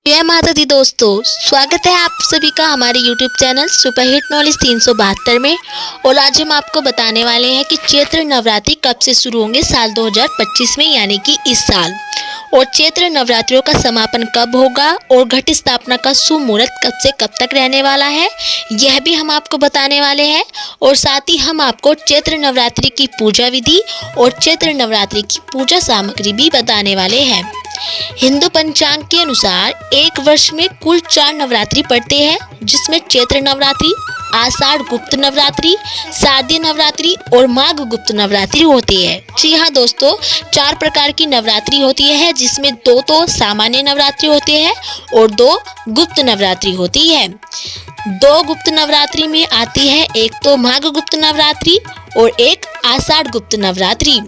जय माता दी दोस्तों, स्वागत है आप सभी का हमारे YouTube चैनल सुपरहिट नॉलेज 372 में। और आज हम आपको बताने वाले हैं कि चैत्र नवरात्रि कब से शुरू होंगे साल 2025 में, यानी कि इस साल। और चैत्र नवरात्रियों का समापन कब होगा और घट स्थापना का शुभ मुहूर्त कब से कब तक रहने वाला है, यह भी हम आपको बताने वाले हैं। और साथ ही हम आपको चैत्र नवरात्रि की पूजा विधि और चैत्र नवरात्रि की पूजा सामग्री भी बताने वाले हैं। हिंदू पंचांग के अनुसार एक वर्ष में कुल 4 नवरात्रि पड़ते हैं, जिसमें चैत्र नवरात्रि, आषाढ़ गुप्त नवरात्रि, शारदीय नवरात्रि और माघ गुप्त नवरात्रि होती है। जी हाँ दोस्तों, 4 प्रकार की नवरात्रि होती है, जिसमें 2 तो सामान्य नवरात्रि होते हैं और 2 गुप्त नवरात्रि होती है। 2 गुप्त नवरात्रि में आती है, एक तो माघ गुप्त नवरात्रि और एक आषाढ़ गुप्त नवरात्रि।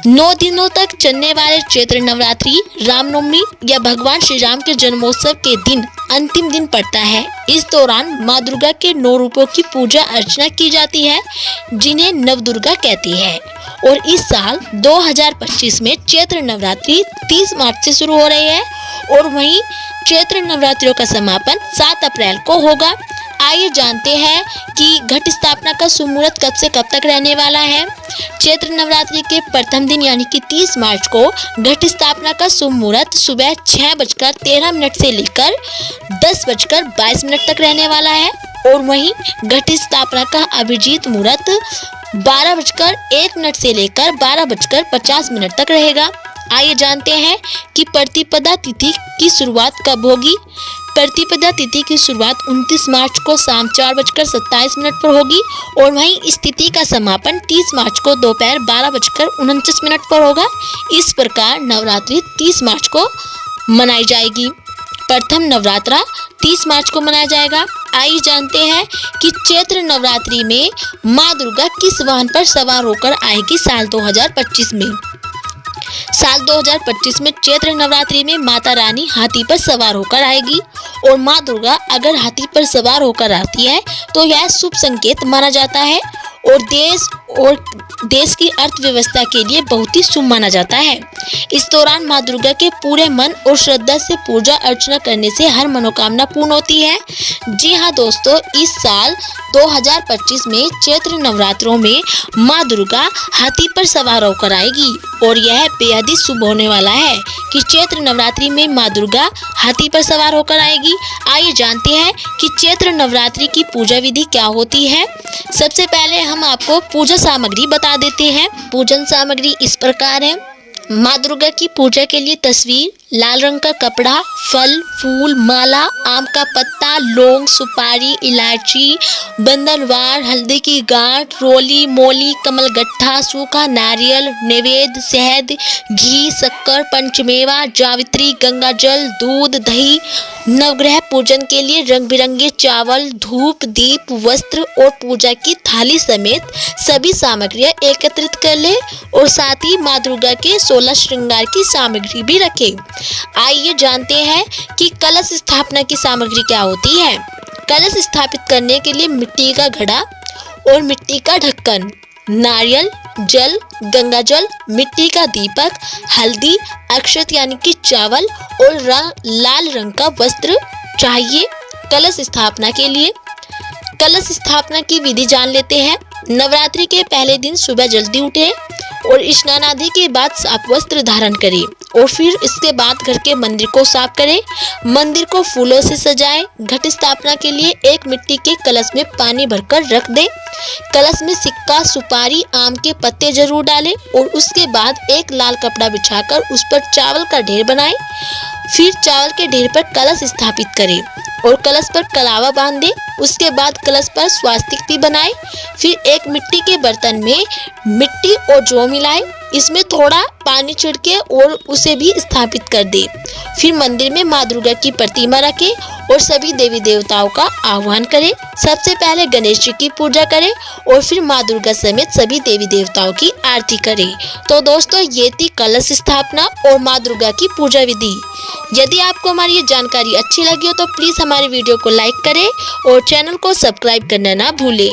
9 दिनों तक चलने वाले चैत्र नवरात्रि रामनवमी या भगवान श्री राम के जन्मोत्सव के दिन अंतिम दिन पड़ता है। इस दौरान माँ दुर्गा के 9 रूपों की पूजा अर्चना की जाती है, जिन्हें नवदुर्गा कहती है। और इस साल 2025 में चैत्र नवरात्रि 30 मार्च से शुरू हो रही है और वहीं चैत्र नवरात्रियों का समापन 7 अप्रैल को होगा। आइए जानते हैं कि घट स्थापना का शुभ मुहूर्त कब से कब तक रहने वाला है। चैत्र नवरात्रि के प्रथम दिन यानी कि 30 मार्च को घट स्थापना का शुभ मुहूर्त सुबह 6:13 से लेकर 10:22 तक रहने वाला है। और वहीं घट स्थापना का अभिजीत मुहूर्त 12:01 से लेकर 12:50 तक रहेगा। आइए जानते हैं कि प्रतिपदा तिथि की शुरुआत कब होगी। प्रतिपदा तिथि की शुरुआत 29 मार्च को शाम 4:27 पर होगी और वहीं इस तिथि का समापन 30 मार्च को दोपहर 12:29 पर होगा। इस प्रकार नवरात्रि 30 मार्च को मनाई जाएगी। प्रथम नवरात्रा 30 मार्च को मनाया जाएगा। आइए जानते हैं कि चैत्र नवरात्रि में माँ दुर्गा किस वाहन पर सवार होकर आएगी साल 2025 में। साल 2025 में चैत्र नवरात्रि में माता रानी हाथी पर सवार होकर आएगी। और माँ दुर्गा अगर हाथी पर सवार होकर आती है तो यह शुभ संकेत माना जाता है और देश की अर्थव्यवस्था के लिए बहुत ही शुभ माना जाता है। इस दौरान माँ दुर्गा के पूरे मन और श्रद्धा से पूजा अर्चना करने से हर मनोकामना पूर्ण होती है। जी हाँ दोस्तों, इस साल 2025 में चैत्र नवरात्रों में माँ दुर्गा हाथी पर सवार होकर आएगी और यह बेहद ही शुभ होने वाला है कि चैत्र नवरात्रि में माँ दुर्गा हाथी पर सवार होकर आएगी। आइए जानते हैं कि चैत्र नवरात्रि की पूजा विधि क्या होती है। सबसे पहले हम आपको पूजा सामग्री बता देते हैं। पूजन सामग्री इस प्रकार है। माँ दुर्गा की पूजा के लिए तस्वीर, लाल रंग का कपड़ा, फल फूल, माला, आम का पत्ता, लौंग, सुपारी, इलायची, बंधनवार, हल्दी की गांठ, रोली, मोली, कमलगट्ठा, सूखा नारियल, नैवेद्य, शहद, घी, शक्कर, पंचमेवा, जावित्री, गंगाजल, दूध, दही। नवग्रह पूजन के लिए रंग बिरंगे चावल, धूप, दीप, वस्त्र और पूजा की थाली समेत सभी सामग्रियां एकत्रित कर ले और साथ ही माँ दुर्गा के 16 श्रृंगार की सामग्री भी रखें। आइए जानते हैं कि कलश स्थापना की सामग्री क्या होती है। कलश स्थापित करने के लिए मिट्टी का घड़ा और मिट्टी का ढक्कन, नारियल, जल, गंगाजल, मिट्टी का दीपक, हल्दी, अक्षत यानी कि चावल और लाल रंग का वस्त्र चाहिए कलश स्थापना के लिए। कलश स्थापना की विधि जान लेते हैं। नवरात्रि के पहले दिन सुबह जल्दी उठें और स्नान आदि के बाद साफ वस्त्र धारण करें और फिर इसके बाद घर के मंदिर को साफ करें। मंदिर को फूलों से सजाएं। घट स्थापना के लिए एक मिट्टी के कलश में पानी भरकर रख दें। कलश में सिक्का, सुपारी, आम के पत्ते जरूर डालें और उसके बाद एक लाल कपड़ा बिछाकर उस पर चावल का ढेर बनाएं। फिर चावल के ढेर पर कलश स्थापित करें और कलश पर कलावा बांध दें। उसके बाद कलश पर स्वास्तिक भी बनाएं। फिर एक मिट्टी के बर्तन में मिट्टी और जौ मिलाएं। इसमें थोड़ा पानी छिड़के और उसे भी स्थापित कर दे। फिर मंदिर में माँ दुर्गा की प्रतिमा रखें और सभी देवी देवताओं का आह्वान करें। सबसे पहले गणेश जी की पूजा करें और फिर माँ दुर्गा समेत सभी देवी देवताओं की आरती करें। तो दोस्तों, ये थी कलश स्थापना और माँ दुर्गा की पूजा विधि। यदि आपको हमारी ये जानकारी अच्छी लगी हो तो प्लीज़ हमारे वीडियो को लाइक करें और चैनल को सब्सक्राइब करना ना भूलें।